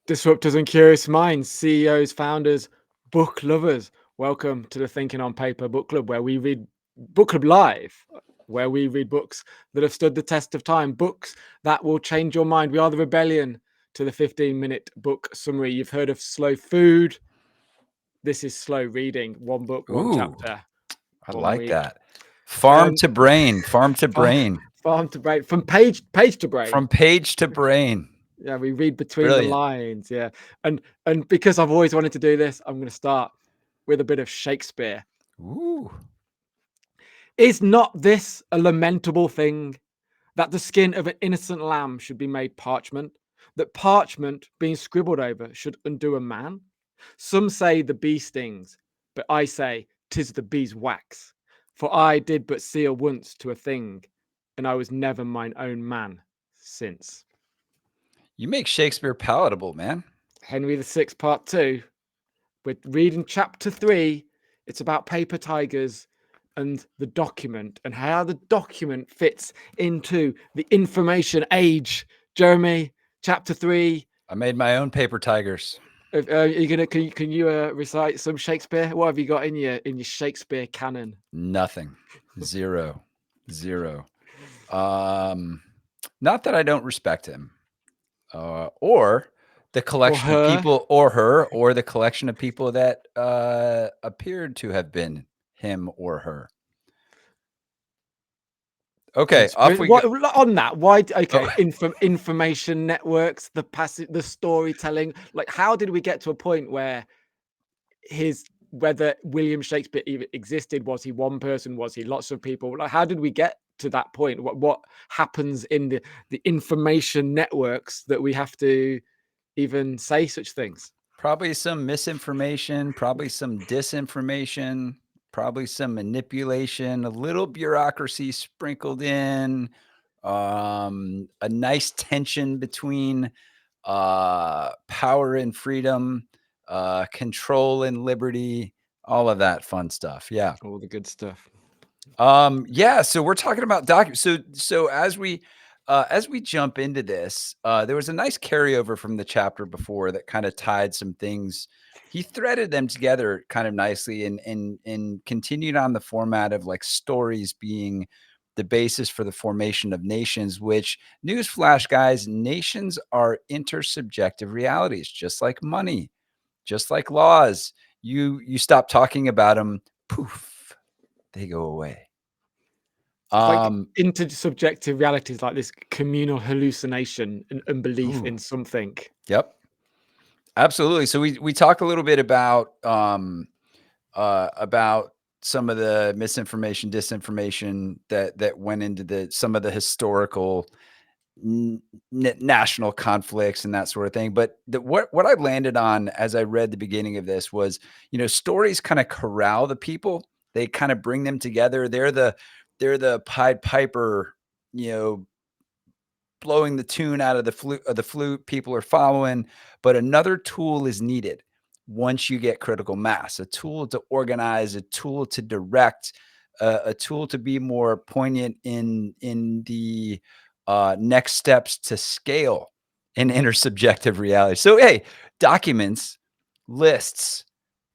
Disruptors and curious minds, CEOs, founders, book lovers. Welcome to the Thinking on Paper Book Club, where we read Book Club Live, where we read books that have stood the test of time, books that will change your mind. We are the rebellion to the 15-minute book summary. You've heard of slow food. This is slow reading. One book, one Ooh, chapter, I 1 like week. that. Farm to brain, farm to brain, Farm to brain, from page to brain. from page to brain. Yeah, we read between the Brilliant. lines. Yeah, and because I've always wanted to do this, I'm going to start with a bit of Shakespeare. Ooh. Is not this a lamentable thing, that the skin of an innocent lamb should be made parchment, that parchment being scribbled over should undo a man? Some say the bee stings, but I say 'tis the bee's wax. For I did but seal once to a thing, and I was never mine own man since. You make Shakespeare palatable, man. Henry VI, Part 2. We're reading chapter 3. It's about paper tigers and the document and how the document fits into the information age. Jeremy, chapter 3. I made my own paper tigers. Can you recite some Shakespeare? What have you got in your Shakespeare canon? Nothing. Zero. Zero. Not that I don't respect him. Or the collection of her. people, or her, or the collection of people that appeared to have been him or her. Okay, off we go. On that, why? Okay, Oh. Information networks, the storytelling. Like, how did we get to a point where whether William Shakespeare even existed? Was he one person? Was he lots of people? Like, how did we get to that point? What happens in the information networks that we have to even say such things? Probably some misinformation, probably some disinformation, probably some manipulation, a little bureaucracy sprinkled in, a nice tension between power and freedom, control and liberty, all of that fun stuff. Yeah. All the good stuff. Yeah, so we're talking about documents. So as we jump into this, there was a nice carryover from the chapter before that kind of tied some things. He threaded them together kind of nicely and continued on the format of like stories being the basis for the formation of nations, which, newsflash, guys, nations are intersubjective realities, just like money, just like laws. You stop talking about them, poof, they go away. Like intersubjective realities, like this communal hallucination and unbelief Ooh, in something. yep, absolutely. So we talk a little bit about some of the misinformation, disinformation that went into some of the historical national conflicts and that sort of thing. But what I landed on as I read the beginning of this was, stories kind of corral the people. They kind of bring them together. They're the Pied Piper, blowing the tune out of the flute. People are following, but another tool is needed once you get critical mass, a tool to organize, a tool to direct, a tool to be more poignant in the next steps to scale in intersubjective reality. So, hey, documents, lists,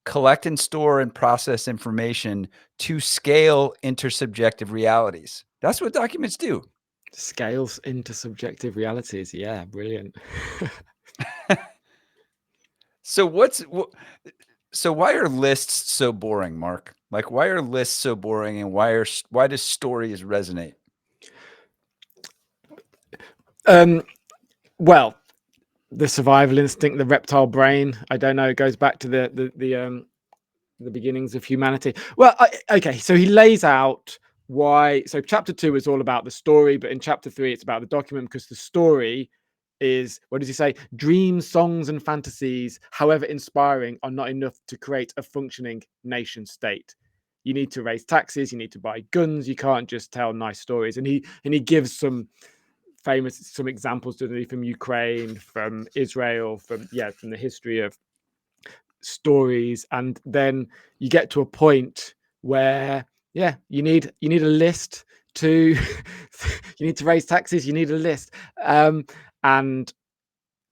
collect and store and process information to scale intersubjective realities. That's what documents do. Scales into subjective realities. Yeah, brilliant. So so why are lists so boring, Mark? Like, why are lists so boring, and why does stories resonate? Well, the survival instinct, the reptile brain. I don't know. It goes back to the beginnings of humanity. Well, okay. So he lays out why. So chapter 2 is all about the story, but in chapter 3 it's about the document, because the story is, what does he say? Dreams, songs, and fantasies, however inspiring, are not enough to create a functioning nation state. You need to raise taxes. You need to buy guns. You can't just tell nice stories. And he gives some examples, doesn't he, from Ukraine, from Israel, from the history of stories. And then you get to a point where you need a list to you need to raise taxes, you need a list, and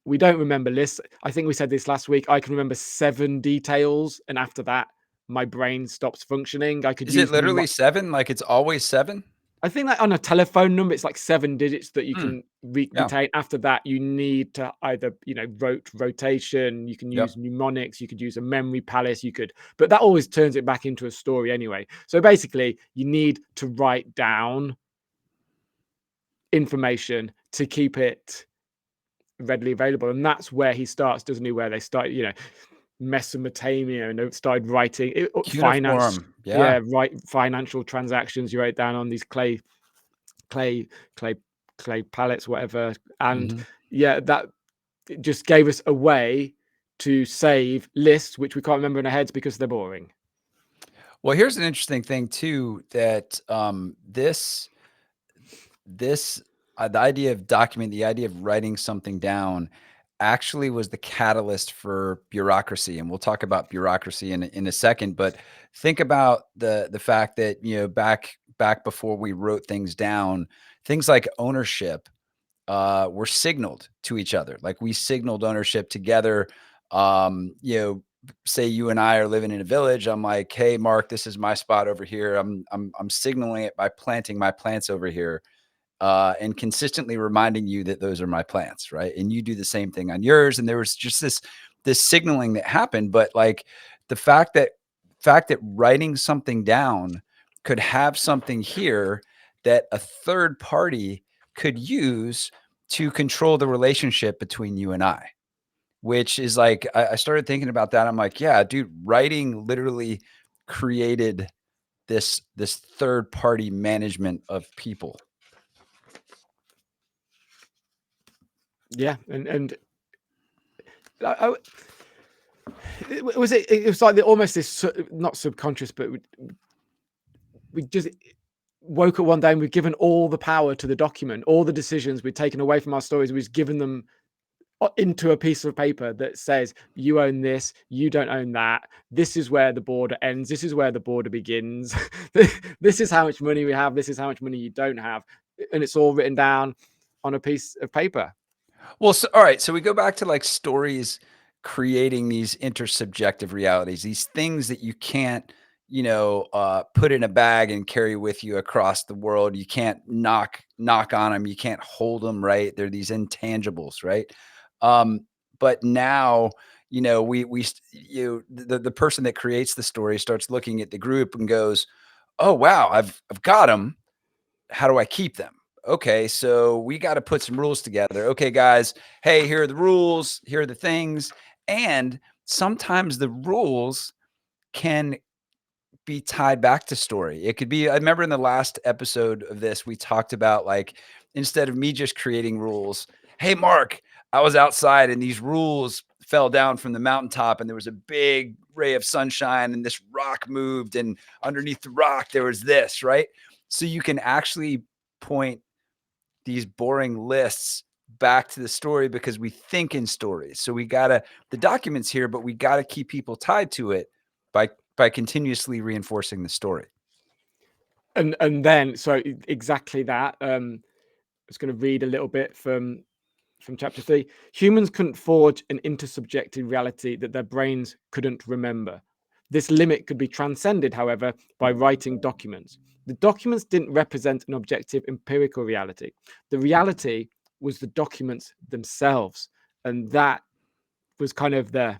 we don't remember lists. I think we said this last week. I can remember 7 details, and after that, my brain stops functioning. I could Is it use literally 7? Like it's always 7? I think that on a telephone number, it's like 7 digits that you Hmm. can Yeah. retain. After that, you need to either, rotation, you can Yep. use mnemonics, you could use a memory palace, but that always turns it back into a story anyway. So basically, you need to write down information to keep it readily available. And that's where he starts, doesn't he? Where they start, Mesopotamia, and they started writing finance. Cuneiform. Yeah. Yeah, right. Financial transactions you write down on these clay clay clay pallets, whatever. And Mhm. yeah, that it just gave us a way to save lists which we can't remember in our heads because they're boring. Well, here's an interesting thing too that this the idea of document, the idea of writing something down actually was the catalyst for bureaucracy, and we'll talk about bureaucracy in a second. But think about the fact that back before we wrote things down, things like ownership were signaled to each other. Like we signaled ownership together. Say you and I are living in a village. I'm like, hey, Mark, this is my spot over here. I'm signaling it by planting my plants over here, and consistently reminding you that those are my plants, right? And you do the same thing on yours. And there was just this signaling that happened. But like the fact that writing something down could have something here that a third party could use to control the relationship between you and I, which is like I started thinking about that. I'm like, yeah, dude, writing literally created this third party management of people. Yeah, and it was like almost this not subconscious, but we just woke up one day and we've given all the power to the document. All the decisions we've taken away from our stories, we've given them into a piece of paper that says you own this, you don't own that, this is where the border ends, this is where the border begins. This is how much money we have, this is how much money you don't have, and it's all written down on a piece of paper. Well, so, all right. So we go back to like stories creating these intersubjective realities, these things that you can't, put in a bag and carry with you across the world. You can't knock on them. You can't hold them. Right? They're these intangibles. Right? But now, the person that creates the story starts looking at the group and goes, "Oh wow, I've got them. How do I keep them?" Okay, so we got to put some rules together. Okay, guys, hey, here are the rules, here are the things. And sometimes the rules can be tied back to story. It could be, I remember in the last episode of this, we talked about like, instead of me just creating rules, hey, Mark, I was outside and these rules fell down from the mountaintop and there was a big ray of sunshine and this rock moved and underneath the rock, there was this, right? So you can actually point these boring lists back to the story because we think in stories. So we gotta the documents here, but we gotta keep people tied to it by continuously reinforcing the story. And then so exactly that. I was going to read a little bit from chapter 3. Humans couldn't forge an intersubjective reality that their brains couldn't remember. This limit could be transcended, however, by writing documents. The documents didn't represent an objective empirical reality. The reality was the documents themselves. And that was kind of the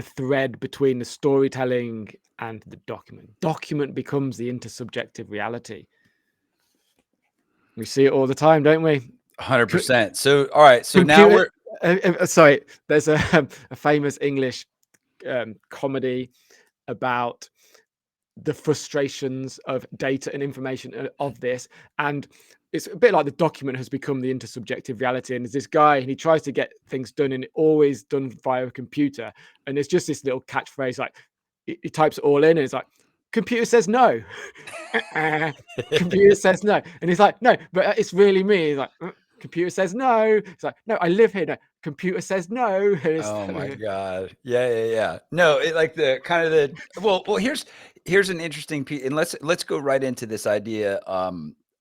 thread between the storytelling and the document. Document becomes the intersubjective reality. We see it all the time, don't we? 100%. So, all right. So now Computer. we're Sorry, there's a famous English comedy about the frustrations of data and information of this, and it's a bit like the document has become the intersubjective reality. And there's this guy, and he tries to get things done, and always done via a computer. And there's just this little catchphrase, like he types it all in, and it's like, "Computer says no." Computer says no, and he's like, "No, but it's really me." He's like, "Computer says no." It's like, "No, I live here." No, computer says no. And it's oh my God. Yeah, yeah, yeah. No, it like the kind of the well, here's an interesting piece, and let's go right into this idea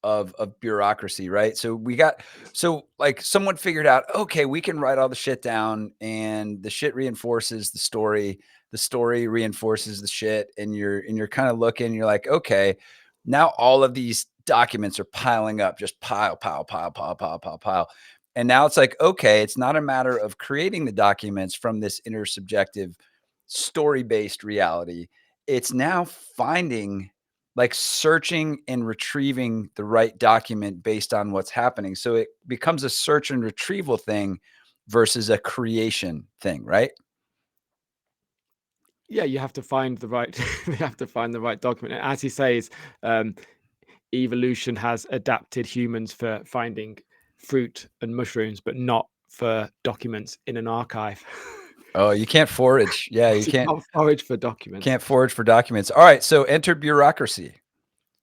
of bureaucracy, right? So like someone figured out, okay, we can write all the shit down, and the shit reinforces the story reinforces the shit, and you're kind of looking, you're like, okay, now all of these documents are piling up, just pile, pile, pile, pile, pile, pile, pile. And now it's like, okay, it's not a matter of creating the documents from this intersubjective story-based reality. It's now finding, like, searching and retrieving the right document based on what's happening. So it becomes a search and retrieval thing versus a creation thing, right? Yeah, you have to find the right you have to find the right document. And as he says, um, evolution has adapted humans for finding fruit and mushrooms, but not for documents in an archive. Oh, you can't forage. Yeah, you You can't forage for documents. can't forage for documents. All right, so enter bureaucracy.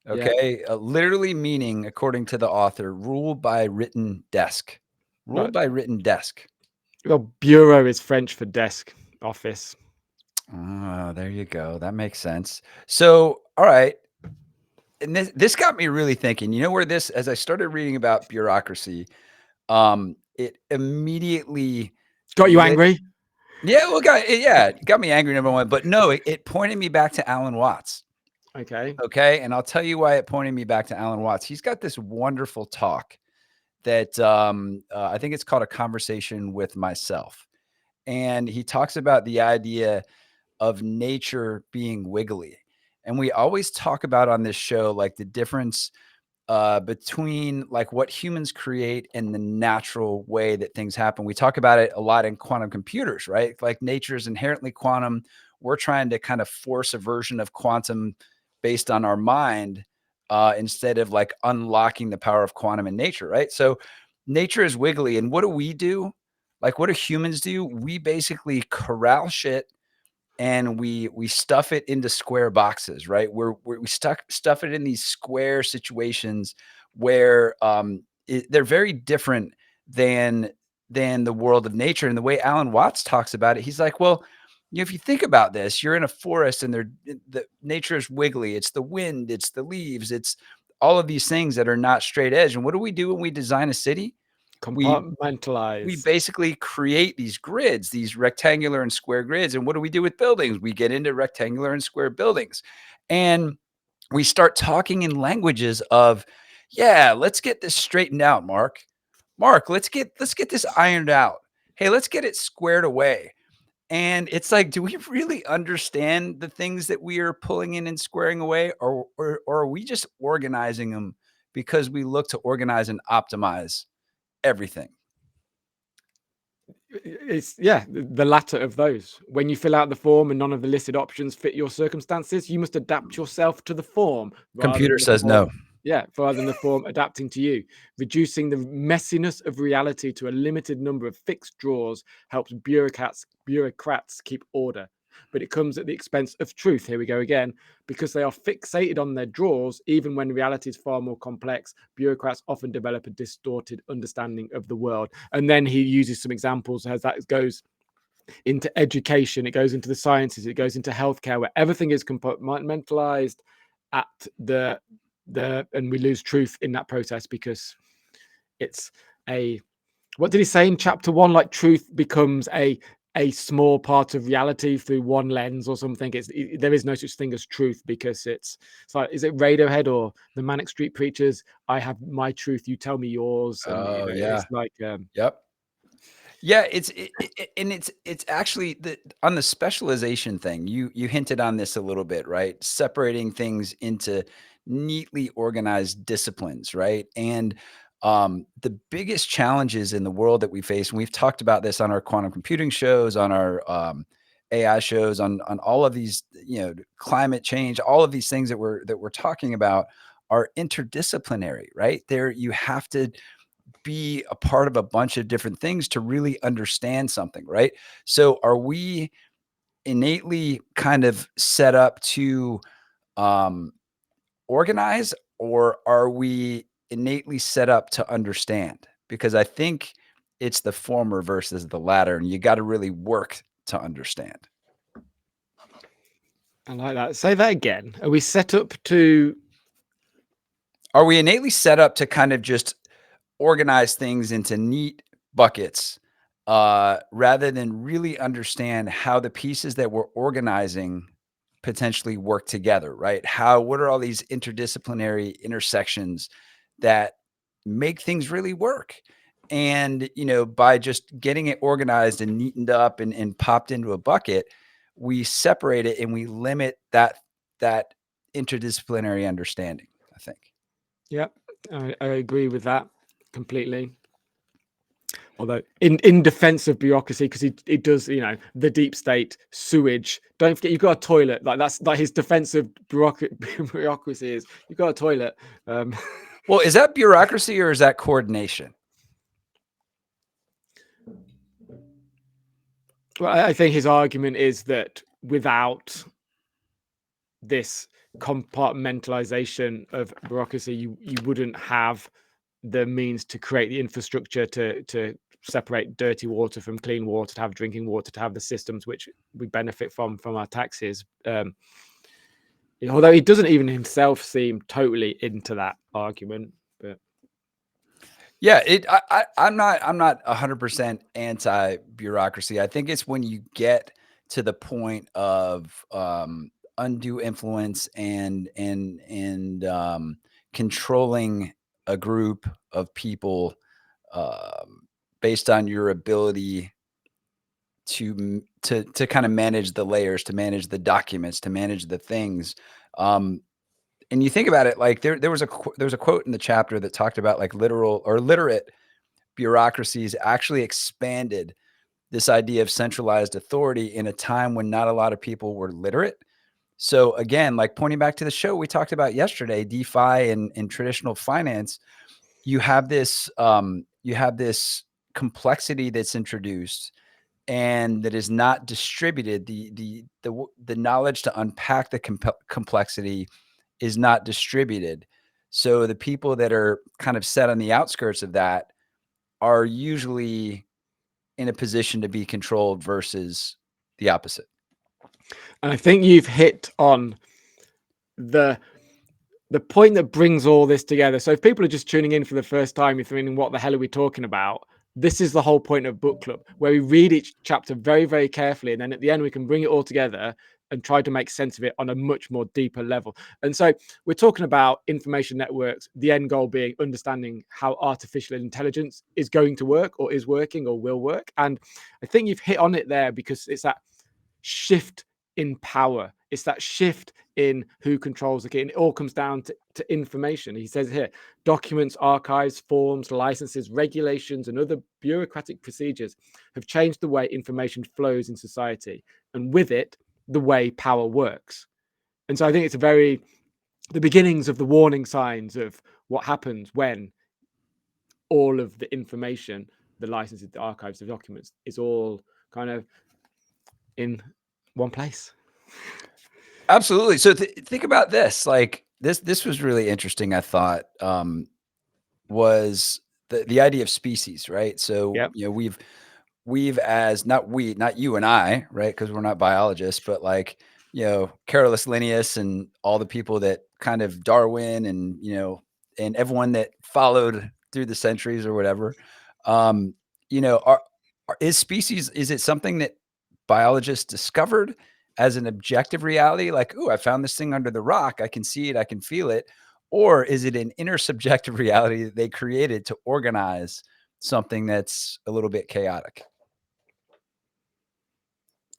Yeah. Okay, literally meaning, according to the author, rule by written desk. Rule Right. by written desk. Well, bureau is French for desk, office. Oh, there you go. That makes sense. So, all right. And this got me really thinking. You know where this, as I started reading about bureaucracy, it immediately Got you lit. angry? Yeah, well, it got me angry, number one. But no, it pointed me back to Alan Watts. Okay. Okay, and I'll tell you why it pointed me back to Alan Watts. He's got this wonderful talk that I think it's called A Conversation with Myself, and he talks about the idea of nature being wiggly. And we always talk about on this show, like, the difference between, like, what humans create and the natural way that things happen. We talk about it a lot in quantum computers, right? Like, nature is inherently quantum. We're trying to kind of force a version of quantum based on our mind, instead of, like, unlocking the power of quantum in nature, right? So nature is wiggly. And what do we do? Like, what do humans do? We basically corral shit, and we stuff it into square boxes, right? We stuff it in these square situations where they're very different than the world of nature. And the way Alan Watts talks about it, he's like, well, if you think about this, you're in a forest, and the nature is wiggly. It's the wind, it's the leaves, it's all of these things that are not straight edge. And what do we do when we design a city? We Compartmentalize. basically create these grids, these rectangular and square grids. And what do we do with buildings? We get into rectangular and square buildings. And we start talking in languages of, yeah, let's get this straightened out, Mark. Mark, let's get this ironed out. Hey, let's get it squared away. And it's like, do we really understand the things that we are pulling in and squaring away, or are we just organizing them because we look to organize and optimize everything? It's the latter of those. When you fill out the form and none of the listed options fit your circumstances, you must adapt yourself to the form rather Computer than the says form. no. Yeah, rather than the form adapting to you. Reducing the messiness of reality to a limited number of fixed drawers helps bureaucrats keep order. But it comes at the expense of truth. Here we go again. Because they are fixated on their drawers, even when reality is far more complex, bureaucrats often develop a distorted understanding of the world. And then he uses some examples as that goes into education, it goes into the sciences, it goes into healthcare, where everything is compartmentalized at the and we lose truth in that process because it's a, what did he say in chapter one? Like, truth becomes a small part of reality through one lens or something. There is no such thing as truth because it's like, is it Radiohead or the Manic Street Preachers? I have my truth, you tell me yours, and Oh, yeah. it's like Yep. Yeah, and it's actually on the specialization thing, you hinted on this a little bit, right? Separating things into neatly organized disciplines, right? And the biggest challenges in the world that we face, and we've talked about this on our quantum computing shows, on our AI shows, on all of these, climate change, all of these things that we're talking about are interdisciplinary, right? There, you have to be a part of a bunch of different things to really understand something, right? So are we innately kind of set up to um, organize, or are we innately set up to understand? Because I think it's the former versus the latter, and you got to really work to understand. I like that. Say that again. Are we set up to Are we innately set up to kind of just organize things into neat buckets, rather than really understand how the pieces that we're organizing potentially work together, right? What are all these interdisciplinary intersections that make things really work? And, by just getting it organized and neatened up and popped into a bucket, we separate it and we limit that interdisciplinary understanding, I think. Yeah, I agree with that completely. Although in defense of bureaucracy, because he does, the deep state, sewage. Don't forget, you've got a toilet. Like that's like his defense of bureaucracy is you've got a toilet. Well, is that bureaucracy or is that coordination? Well, I think his argument is that without this compartmentalization of bureaucracy, you wouldn't have the means to create the infrastructure to separate dirty water from clean water, to have drinking water, to have the systems which we benefit from our taxes. Although he doesn't even himself seem totally into that argument, but yeah, I'm not 100% anti bureaucracy. I think it's when you get to the point of undue influence and controlling a group of people based on your ability to kind of manage the layers, to manage the documents, to manage the things. And you think about it, like there was a quote in the chapter that talked about like literal or literate bureaucracies actually expanded this idea of centralized authority in a time when not a lot of people were literate. So again, like pointing back to the show we talked about yesterday, DeFi and traditional finance, you have this complexity that's introduced and that is not distributed. The knowledge to unpack the complexity is not distributed. So the people that are kind of set on the outskirts of that are usually in a position to be controlled versus the opposite. and I think you've hit on the point that brings all this together. So if people are just tuning in for the first time, you're thinking, what the hell are we talking about? This is the whole point of book club, where we read each chapter very, very carefully. And then at the end, we can bring it all together and try to make sense of it on a much more deeper level. And so we're talking about information networks, the end goal being understanding how artificial intelligence is going to work or is working or will work. And I think you've hit on it there, because it's that shift in power. It's that shift in who controls the key. And it all comes down to information. He says here, documents, archives, forms, licenses, regulations, and other bureaucratic procedures have changed the way information flows in society, and with it, the way power works. And so I think it's the beginnings of the warning signs of what happens when all of the information, the licenses, the archives, the documents, is all kind of in one place. Absolutely. So think about this. Like this was really interesting. I thought was the idea of species, right? So Yep. we've as not you and I, right? Because we're not biologists, but like Carolus Linnaeus and all the people that kind of Darwin and and everyone that followed through the centuries or whatever. Um, is species, is it something that biologists discovered as an objective reality? Like, oh, I found this thing under the rock. I can see it. I can feel it. Or is it an intersubjective reality that they created to organize something that's a little bit chaotic?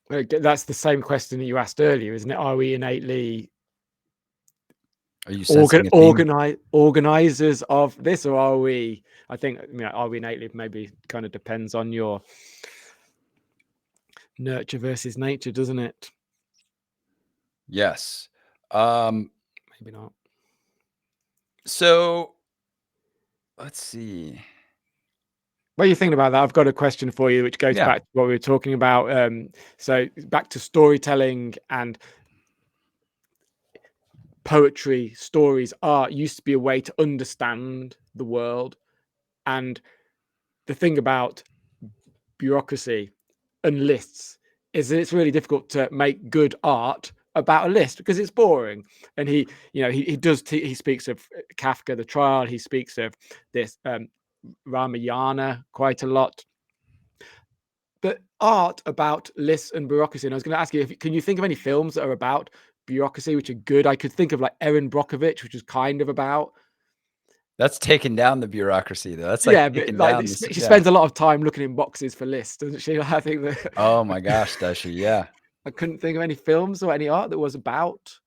That's the same question that you asked earlier, isn't it? Are we innately Are you sensing a theme? organizers of this, or are we? I think, are we innately? Maybe kind of depends on your nurture versus nature, doesn't it? Yes. Maybe not. So let's see. What are you thinking about that? I've got a question for you, which goes Yeah. back to what we were talking about. So back to storytelling and poetry. Stories, art used to be a way to understand the world. And the thing about bureaucracy and lists is that it's really difficult to make good art about a list because it's boring. And he, you know, he speaks of Kafka, the trial. He speaks of this Ramayana quite a lot. But art about lists and bureaucracy. And I was going to ask you, can you think of any films that are about bureaucracy which are good? I could think of like Erin Brockovich, which was kind of about. That's taking down the bureaucracy, though. That's like Yeah, but taking like down she yeah. spends a lot of time looking in boxes for lists, doesn't she? I think that Oh my gosh, does she? Yeah. I couldn't think of any films or any art that was about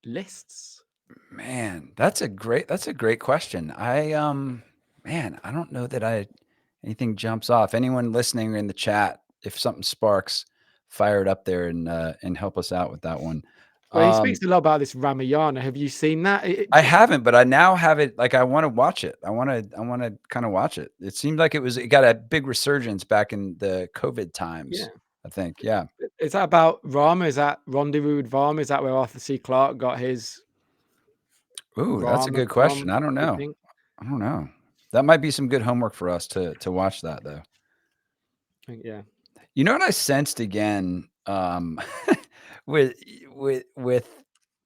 lists. Man, that's a great question. Man, I don't know that anything jumps off. Anyone listening in the chat, if something sparks, fire it up there and help us out with that one. Well, he speaks a lot about this Ramayana. Have you seen that? I haven't, but I now have it. Like, I want to watch it. I want to kind of watch it. It seemed like it got a big resurgence back in the COVID times, Yeah. I think. Yeah. Is that about Rama? Is that Rendezvous with Rama? Is that where Arthur C. Clarke got his Ooh, that's a Rama good question. from, I don't do you know. think? I don't know. That might be some good homework for us to watch that, though. Yeah. You know what I sensed again, with with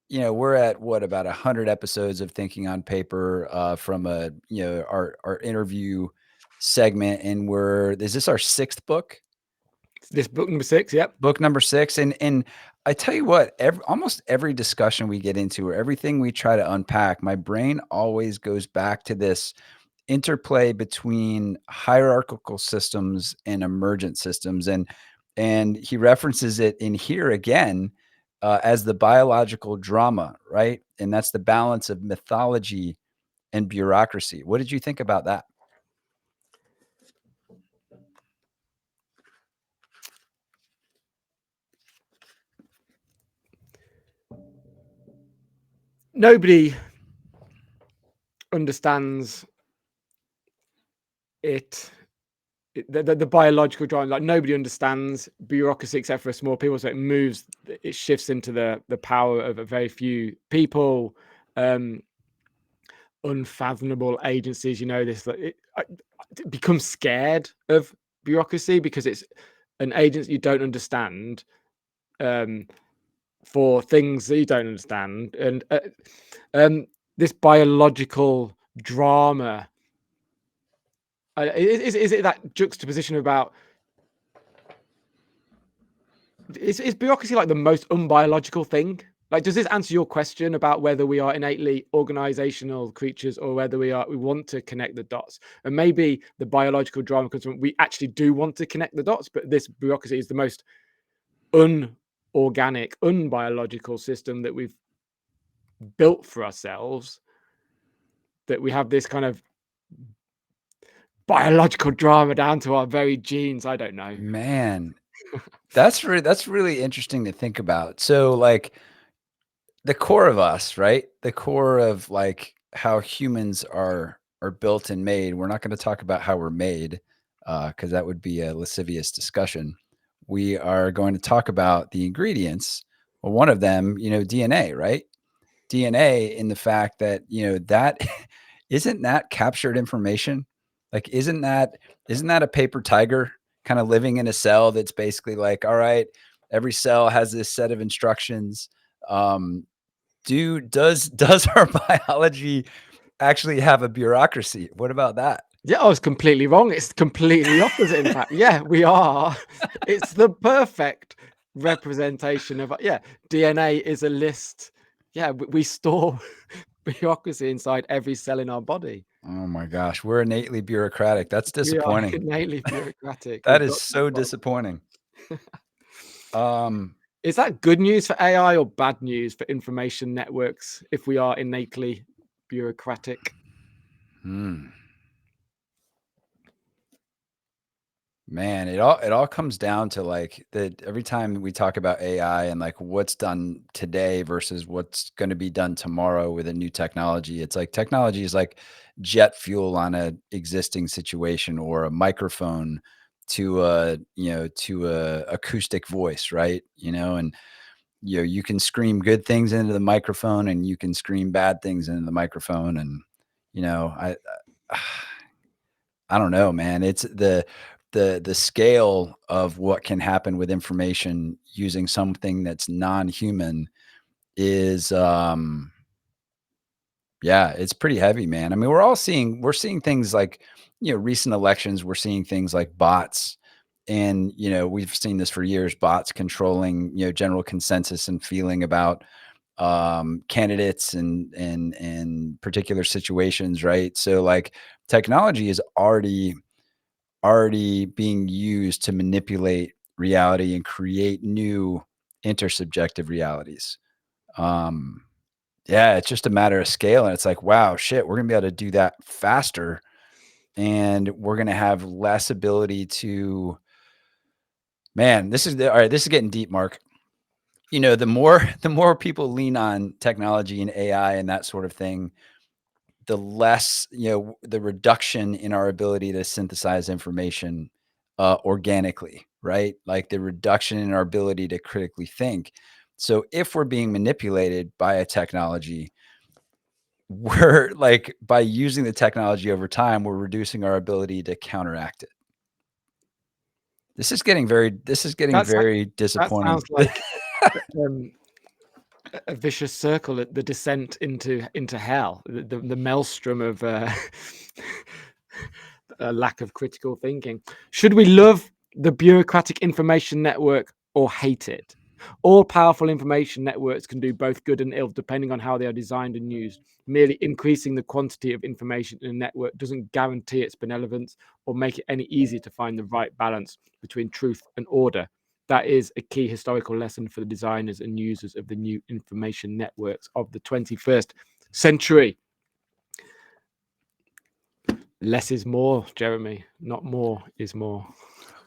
you know, we're at what, about 100 episodes of Thinking on Paper, from our interview segment, and is this our 6th book? This book number 6, yep. Book number 6, and I tell you what, almost every discussion we get into or everything we try to unpack, my brain always goes back to this interplay between hierarchical systems and emergent systems, and he references it in here again, as the biological drama, right? And that's the balance of mythology and bureaucracy. What did you think about that? Nobody understands it. The biological drama, like nobody understands bureaucracy except for a small people. So it shifts into the power of a very few people, unfathomable agencies. You know, it becomes scared of bureaucracy because it's an agency you don't understand, for things that you don't understand, and this biological drama. Is it that juxtaposition about is bureaucracy like the most unbiological thing? Like, does this answer your question about whether we are innately organizational creatures or whether we want to connect the dots? And maybe the biological drama comes from we actually do want to connect the dots, but this bureaucracy is the most unorganic, unbiological system that we've built for ourselves, that we have this kind of biological drama down to our very genes. I don't know. Man, that's really interesting to think about. So, like, the core of us, right? The core of, like, how humans are built and made. We're not gonna talk about how we're made, because that would be a lascivious discussion. We are going to talk about the ingredients. Well, one of them, DNA, right? DNA, in the fact that, that isn't that captured information? Like, isn't that a paper tiger kind of living in a cell that's basically like, all right, every cell has this set of instructions. Does our biology actually have a bureaucracy? What about that? Yeah, I was completely wrong. It's completely opposite, in fact. Yeah, we are. It's the perfect representation of, yeah, DNA is a list. Yeah, we store bureaucracy inside every cell in our body. Oh my gosh, we're innately bureaucratic. That's We are disappointing. innately bureaucratic. That We've is got that so far. disappointing. Um, Is that good news for AI or bad news for information networks if we are innately bureaucratic? hmm. Man, it all comes down to, like, that every time we talk about AI and, like, what's done today versus what's gonna be done tomorrow with a new technology, it's like technology is like jet fuel on a existing situation, or a microphone to a acoustic voice, right? And, you can scream good things into the microphone, and you can scream bad things into the microphone, and, I don't know, man. It's the scale of what can happen with information using something that's non-human is, yeah, it's pretty heavy, man. I mean, we're seeing things like, recent elections, we're seeing things like bots. And, we've seen this for years, bots controlling, general consensus and feeling about candidates and particular situations, right? So like technology is already being used to manipulate reality and create new intersubjective realities. Um, yeah, it's just a matter of scale, and it's like, wow, shit, we're gonna be able to do that faster, and we're gonna have less ability to. Man, all right. This is getting deep, Mark. The more the more people lean on technology and AI and that sort of thing, the less, the reduction in our ability to synthesize information organically, right? Like the reduction in our ability to critically think. So if we're being manipulated by a technology, we're like by using the technology over time, we're reducing our ability to counteract it. This is getting That's very that disappointing. sounds like um, a vicious circle, the descent into hell, the maelstrom of a lack of critical thinking. Should we love the bureaucratic information network or hate it? All powerful information networks can do both good and ill depending on how they are designed and used. Merely increasing the quantity of information in a network doesn't guarantee its benevolence or make it any easier to find the right balance between truth and order. That is a key historical lesson for the designers and users of the new information networks of the 21st century. Less is more, Jeremy. Not more is more.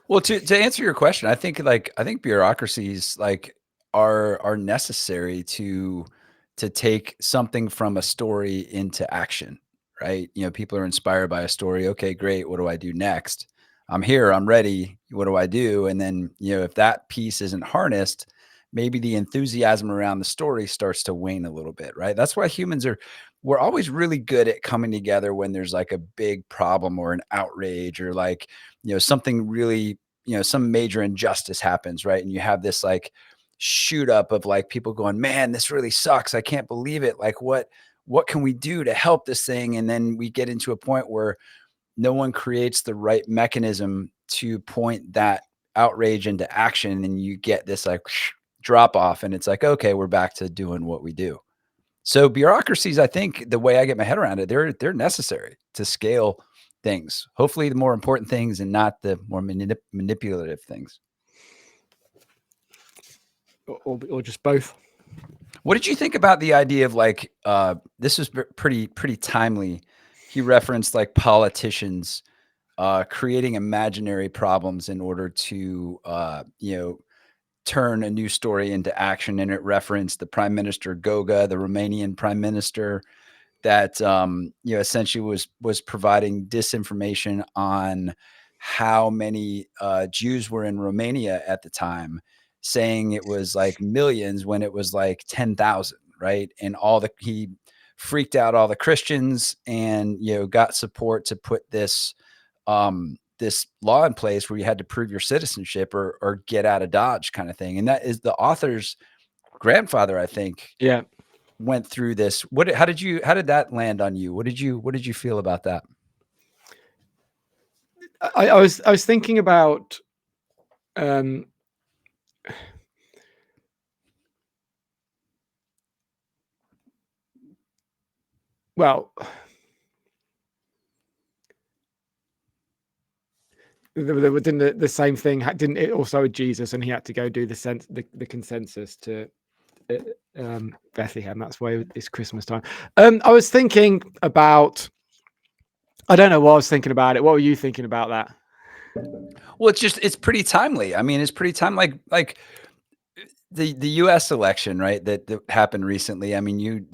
Well, to answer your question, I think bureaucracies like are necessary to take something from a story into action, right? People are inspired by a story. Okay, great. What do I do next? I'm here. I'm ready. What do I do? And then, if that piece isn't harnessed, maybe the enthusiasm around the story starts to wane a little bit, right? That's why we're always really good at coming together when there's like a big problem or an outrage or like, something really, some major injustice happens, right? And you have this like shoot up of like people going, man, this really sucks. I can't believe it. Like what can we do to help this thing? And then we get into a point where no one creates the right mechanism to point that outrage into action. And you get this like drop off and it's like, okay, we're back to doing what we do. So bureaucracies, I think the way I get my head around it, they're necessary to scale things. Hopefully the more important things and not the more manipulative things. Or just both. What did you think about the idea of like this was pretty timely. He referenced like politicians creating imaginary problems in order to turn a news story into action, and it referenced the Prime Minister Goga, the Romanian Prime Minister, that essentially was providing disinformation on how many Jews were in Romania at the time, saying it was like millions when it was like 10,000, right? And he freaked out all the Christians and got support to put this law in place where you had to prove your citizenship or get out of Dodge kind of thing. And that is the author's grandfather, I think, Yeah. went through this. How did that land on you? What did you feel about that? I was thinking about um well within the same thing, didn't it also with Jesus, and he had to go do the consensus to Bethlehem. That's why it's Christmas time. I was thinking about, I don't know what I was thinking about it. What were you thinking about that? Well, it's pretty timely. I mean, it's pretty time like the US election, right? That happened recently. I mean,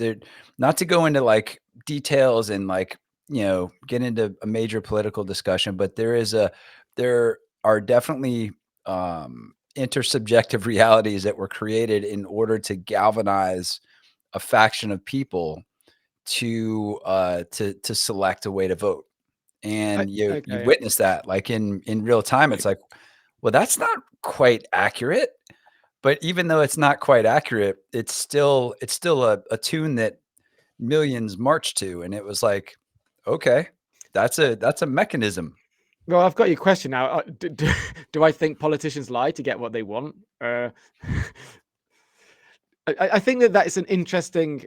not to go into like details and like, get into a major political discussion, but there are definitely intersubjective realities that were created in order to galvanize a faction of people to select a way to vote. and you Okay, yeah. witness that like in real time. It's like, well, that's not quite accurate. But even though it's not quite accurate, it's still a tune that millions march to, and it was like, okay, that's a mechanism. Well, I've got your question now. Do I think politicians lie to get what they want? I think that is an interesting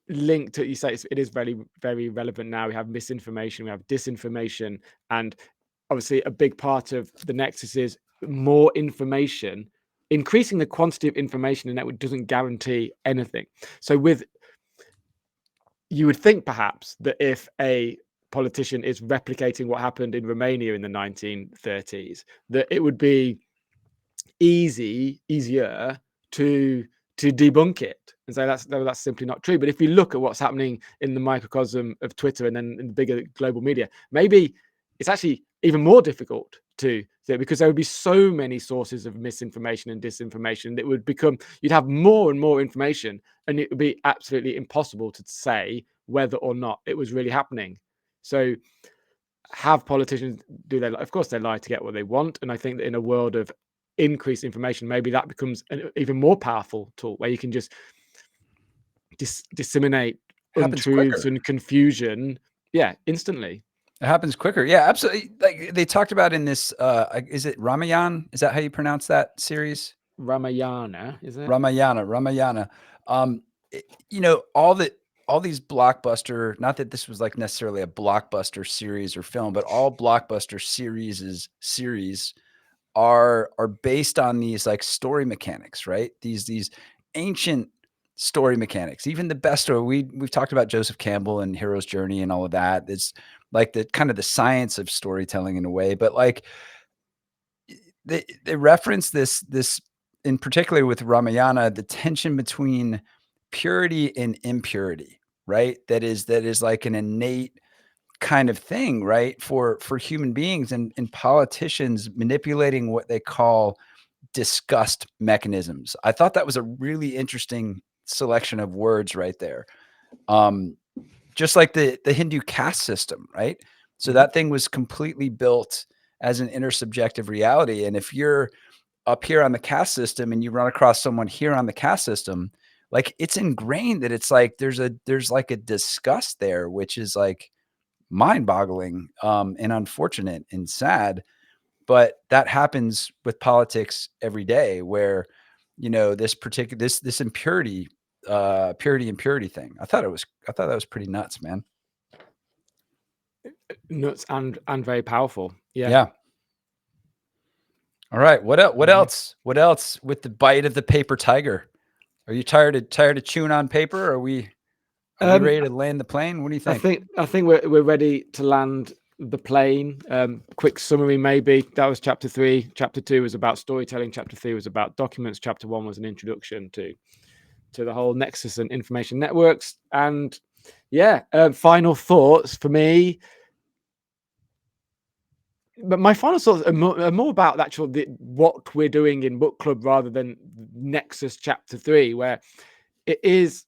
link to, you say it is very, very relevant now. We have misinformation, we have disinformation, and obviously a big part of the Nexus is more information. Increasing the quantity of information in the network doesn't guarantee anything. So you would think perhaps that if a politician is replicating what happened in Romania in the 1930s, that it would be easier to debunk it and say that's simply not true. But if you look at what's happening in the microcosm of Twitter and then in the bigger global media, maybe it's actually even more difficult to do, because there would be so many sources of misinformation and disinformation that would become, you'd have more and more information, and it would be absolutely impossible to say whether or not it was really happening. So have politicians, do they lie? Of course they lie to get what they want. And I think that in a world of increased information, maybe that becomes an even more powerful tool where you can just disseminate Happens untruths quicker. and confusion, instantly. It happens quicker. Yeah, absolutely. Like they talked about in this, is it Ramayana? Is that how you pronounce that series? Ramayana, is it? Ramayana. Um, you know, all these blockbuster, not that this was like necessarily a blockbuster series or film, but all blockbuster series are based on these like story mechanics, right? These ancient story mechanics. Even the best story, we've talked about Joseph Campbell and Hero's Journey and all of that. It's like the kind of the science of storytelling in a way, but like they reference this in particular with Ramayana, the tension between purity and impurity, right? That is like an innate kind of thing, right? For human beings, and politicians manipulating what they call disgust mechanisms. I thought that was a really interesting selection of words right there. Um, just like the Hindu caste system, right? So that thing was completely built as an intersubjective reality. And if you're up here on the caste system and you run across someone here on the caste system, like it's ingrained that it's like there's like a disgust there, which is like mind-boggling, and unfortunate and sad. But that happens with politics every day, where this particular this impurity, purity thing. I thought that was pretty nuts, man. Nuts and very powerful. Yeah. Yeah. All right. What else? What Mhm. else? What else with the bite of the paper tiger? Are you tired of chewing on paper? Are we Um, ready to land the plane? What do you I think? think we're ready to land the plane. Quick summary, maybe. That was chapter 3. Chapter 2 was about storytelling. Chapter 3 was about documents. Chapter 1 was an introduction to the whole Nexus and information networks. And final thoughts for me. But my final thoughts are more about what we're doing in book club rather than Nexus chapter 3, where it's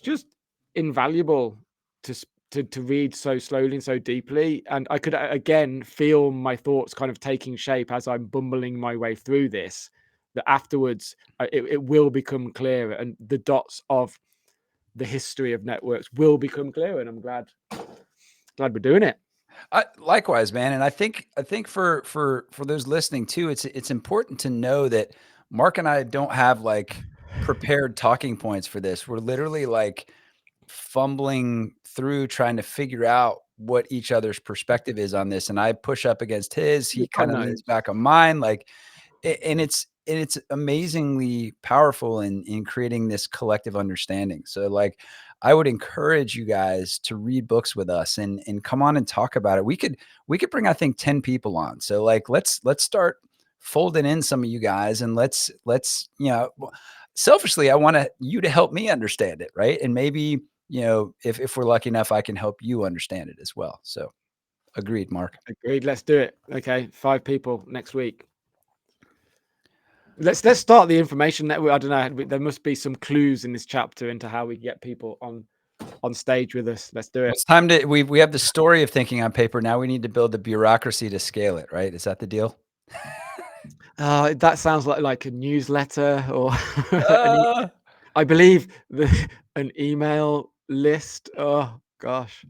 just invaluable to read so slowly and so deeply. And I could again feel my thoughts kind of taking shape as I'm bumbling my way through this, that afterwards it will become clearer, and the dots of the history of networks will become clearer. And I'm glad we're doing it. Likewise, man. And I think for those listening too, it's important to know that Mark and I don't have like prepared talking points for this. We're literally like fumbling through trying to figure out what each other's perspective is on this. And I push up against his, he We've got kind of leans notes. back on mine. Like, and it's amazingly powerful in creating this collective understanding. So like I would encourage you guys to read books with us and come on and talk about it. We could bring, I think, 10 people on. So like let's start folding in some of you guys, and let's selfishly I want you to help me understand it, right? And maybe if we're lucky enough, I can help you understand it as well. So agreed, Mark. Agreed. Let's do it. Okay, 5 people next week. Let's start the information network. I don't know. There must be some clues in this chapter into how we get people on on stage with us. Let's do it. It's time to we have the story of thinking on paper. Now we need to build the bureaucracy to scale it, right? Is that the deal? That sounds like a newsletter or Uh, I believe an email list. Oh gosh.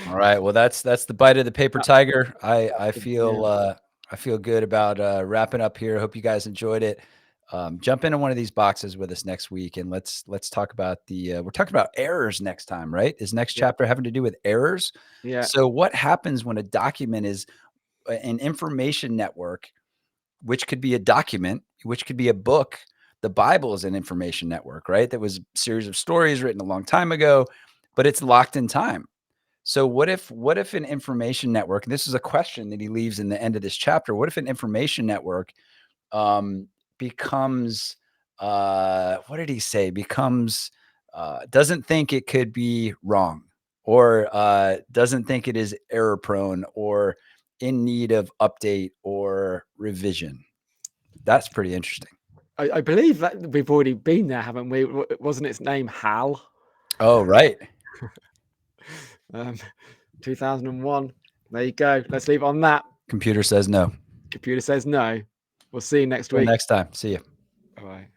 all right. Well, that's the bite of the paper tiger. I Yeah. I feel good about wrapping up here. Hope you guys enjoyed it. Jump into one of these boxes with us next week, and let's talk about the. We're talking about errors next time, right? Is next Yeah. chapter having to do with errors? Yeah. So, what happens when a document is an information network, which could be a document, which could be a book? The Bible is an information network, right? That was a series of stories written a long time ago, but it's locked in time. So what if an information network, and this is a question that he leaves in the end of this chapter, what if an information network um, becomes what did he say? Becomes doesn't think it could be wrong, or doesn't think it is error prone, or in need of update or revision. That's pretty interesting. I believe that we've already been there, haven't we? Wasn't its name Hal? Oh, right. Um, 2001. There you go. Let's leave it on that. Computer says no. Computer says no. We'll see you next Till week. next time. See you. Bye.